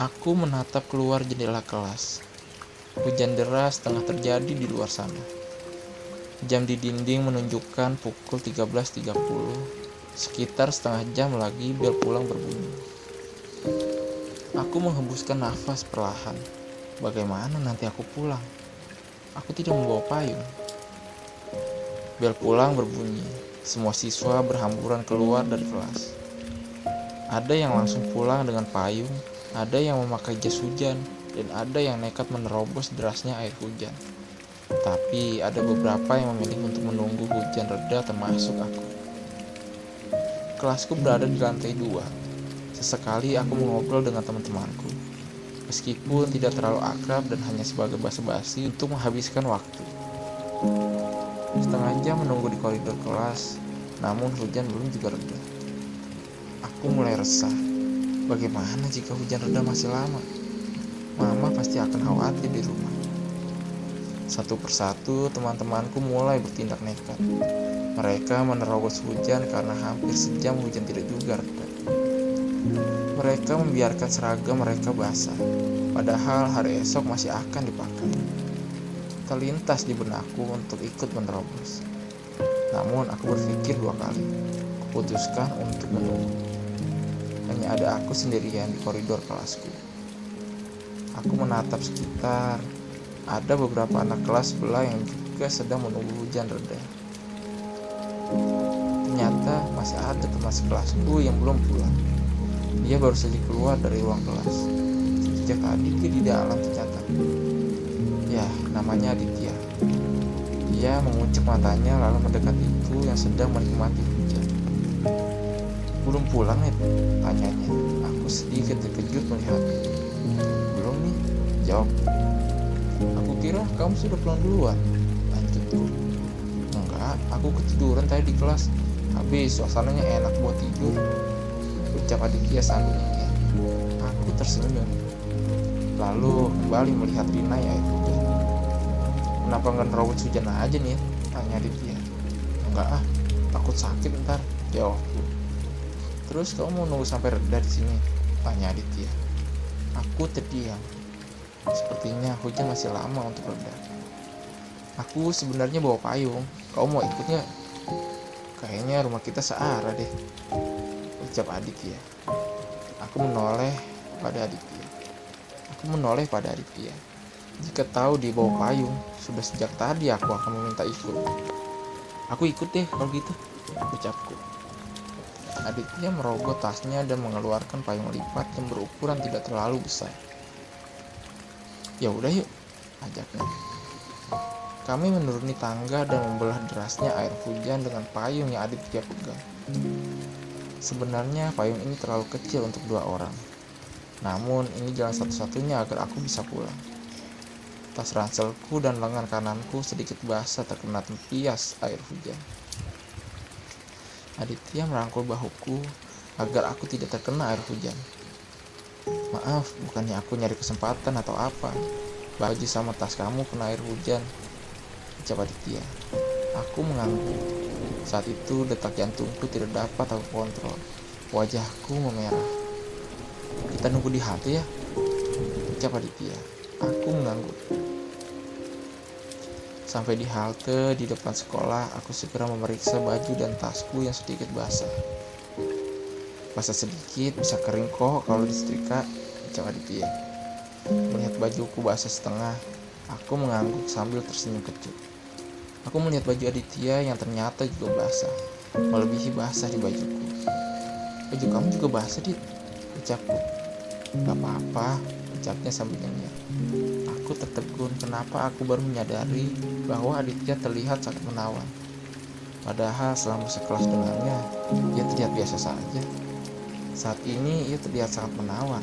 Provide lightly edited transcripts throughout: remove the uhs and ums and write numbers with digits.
Aku menatap keluar jendela kelas. Hujan deras tengah terjadi di luar sana. Jam di dinding menunjukkan pukul 13.30. Sekitar setengah jam lagi bel pulang berbunyi. Aku menghembuskan nafas perlahan. Bagaimana nanti aku pulang? Aku tidak membawa payung. Bel pulang berbunyi. Semua siswa berhamburan keluar dari kelas. Ada yang langsung pulang dengan payung, ada yang memakai jas hujan, dan ada yang nekat menerobos derasnya air hujan. Tapi ada beberapa yang memilih untuk menunggu hujan reda, termasuk aku. Kelasku berada di lantai 2. Sesekali aku mengobrol dengan teman-temanku, meskipun tidak terlalu akrab dan hanya sebagai basa-basi untuk menghabiskan waktu. Setengah jam menunggu di koridor kelas, namun hujan belum juga reda. Aku mulai resah. Bagaimana jika hujan reda masih lama? Mama pasti akan khawatir di rumah. Satu persatu teman-temanku mulai bertindak nekat. Mereka menerobos hujan karena hampir sejam hujan tidak juga reda. Mereka membiarkan seragam mereka basah, padahal hari esok masih akan dipakai. Terlintas di benakku untuk ikut menerobos. Namun aku berpikir 2 kali. Kuputuskan untuk menunggu. Hanya ada aku sendirian di koridor kelasku. Aku menatap sekitar. Ada beberapa anak kelas sebelah yang juga sedang menunggu hujan reda. Ternyata masih ada teman sekelasku yang belum pulang. Dia baru saja keluar dari ruang kelas. Sejak tadi dia di dalam ternyata. Ya, namanya Aditya. Dia menguncuk matanya lalu mendekatiku yang sedang menikmati hujan. Belum pulang nih? Tanyanya. Aku sedikit terkejut melihatnya. Belum nih, jawab. Aku kira kamu sudah pulang duluan, lanjutku. Enggak, aku ketiduran tadi di kelas. Habis suasananya enak buat tidur, ucap Aditya sambil nyanyi. Aku tersenyum, lalu kembali melihat Rina yang air hujan. Kenapa nggak nerobos hujan aja nih? Tanya Aditya. Enggak ah, takut sakit ntar, jawabku. Terus kamu mau nunggu sampai reda di sini? Tanya Aditya. Aku terdiam. Sepertinya hujan masih lama untuk reda. Aku sebenarnya bawa payung. Kamu mau ikutnya? Kayaknya rumah kita searah deh, ucap Aditya. Aku menoleh pada Aditya. Jika tahu dia bawa payung, sudah sejak tadi aku akan meminta ikut. Aku ikut deh kalau gitu, ucapku. Aditya merogoh tasnya dan mengeluarkan payung lipat yang berukuran tidak terlalu besar. Ya udah yuk, ajaknya. Kami menuruni tangga dan membelah derasnya air hujan dengan payung yang Aditya pegang. Sebenarnya payung ini terlalu kecil untuk 2 orang. Namun ini jalan satu-satunya agar aku bisa pulang. Tas ranselku dan lengan kananku sedikit basah terkena tempias air hujan. Aditya merangkul bahuku agar aku tidak terkena air hujan. Maaf, bukannya aku nyari kesempatan atau apa. Baju sama tas kamu kena air hujan, ucap Aditya. Aku mengangguk. Saat itu detak jantungku tidak dapat aku kontrol. Wajahku memerah. Kita nunggu di halte ya, ucap Aditya. Aku mengangguk. Sampai di halte di depan sekolah, aku segera memeriksa baju dan tasku yang sedikit basah. Basah sedikit, bisa kering kok kalau disetrika, ucap Aditya. Melihat bajuku basah setengah, aku mengangguk sambil tersenyum kecut. Aku melihat baju Aditya yang ternyata juga basah, melebihi basah di bajuku. Baju kamu juga basah, Dit, ucapku. Gak apa-apa, ucapnya sambil nyanyi. Aku tertegun kenapa aku baru menyadari bahwa Aditya terlihat sangat menawan. Padahal selama sekelas dengannya, ia terlihat biasa saja. Saat ini ia terlihat sangat menawan.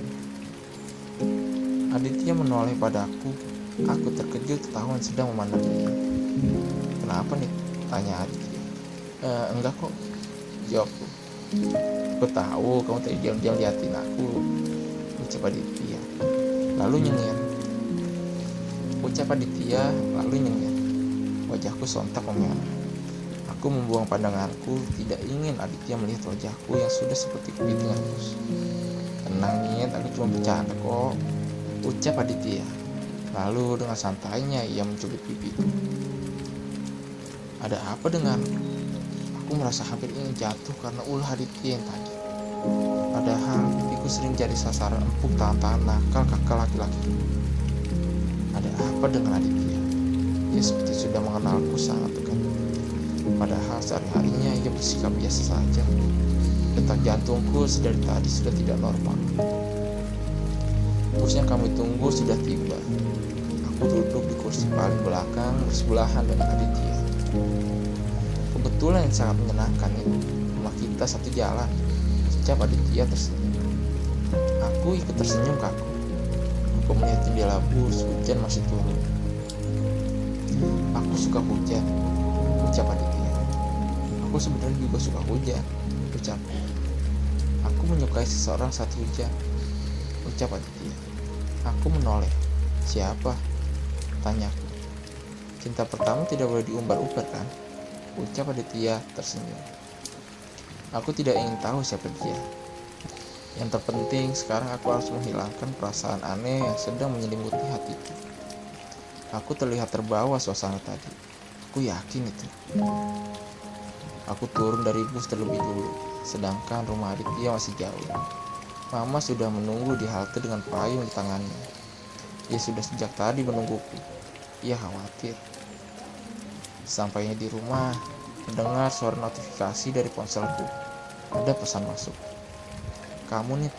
Aditya menoleh padaku. Aku terkejut ketahuan sedang memandanginya. Kenapa nih? Tanya Aditya. Enggak kok, jawabku. Aku tahu kamu tadi diam-diam liatin aku, ucap Aditya. Lalu nyengir. Ucap Aditya lalu nyengir. Wajahku sontak memerah. Aku membuang pandanganku, tidak ingin Aditya melihat wajahku yang sudah seperti kepiting hangus. Tenang Nyir, Tadi cuma bercanda kok, ucap Aditya. Lalu dengan santainya ia mencubit pipiku. Ada apa dengan? Aku merasa hampir ingin jatuh karena ulah Aditya yang tadi. Padahal pipiku sering jadi sasaran empuk tangan-tangan nakal kakak laki-laki. Ada apa dengan Aditya? Ia seperti sudah mengenalku sangat dekat. Padahal sehari-harinya ia bersikap biasa saja. Detak jantungku sedari tadi sudah tidak normal. Bus yang kami tunggu sudah tiba. Aku duduk di kursi paling belakang bersebelahan dengan Aditya. Kebetulan yang sangat menyenangkan itu, rumah kita satu jalan, ucap Aditya tersenyum. Aku ikut tersenyum kaku. Aku melihat jendela bus, hujan masih turun. Aku suka hujan, ucap Aditya. Aku sebenarnya juga suka hujan, ucapku. Aku menyukai seseorang saat hujan, ucap Aditya. Aku menoleh. Siapa? Tanyaku. Cinta pertama tidak boleh diumbar-umbar kan? Ucap Aditya tersenyum. Aku tidak ingin tahu siapa dia. Yang terpenting sekarang aku harus menghilangkan perasaan aneh yang sedang menyelimuti hatiku. Aku terlihat terbawa suasana tadi. Aku yakin itu. Aku turun dari bus terlebih dulu, sedangkan rumah Aditya masih jauh. Mama sudah menunggu di halte dengan payung di tangannya. Dia sudah sejak tadi menungguku. Ia khawatir. Sampainya di rumah, mendengar suara notifikasi dari ponselku. Ada pesan masuk. Kamu nih,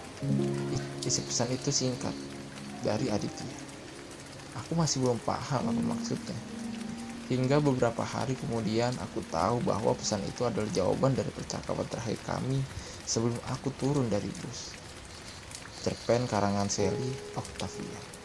isi pesan itu singkat, dari Aditya. Aku masih belum paham apa maksudnya. Hingga beberapa hari kemudian aku tahu bahwa pesan itu adalah jawaban dari percakapan terakhir kami sebelum aku turun dari bus. Cerpen karangan Sally Octavia.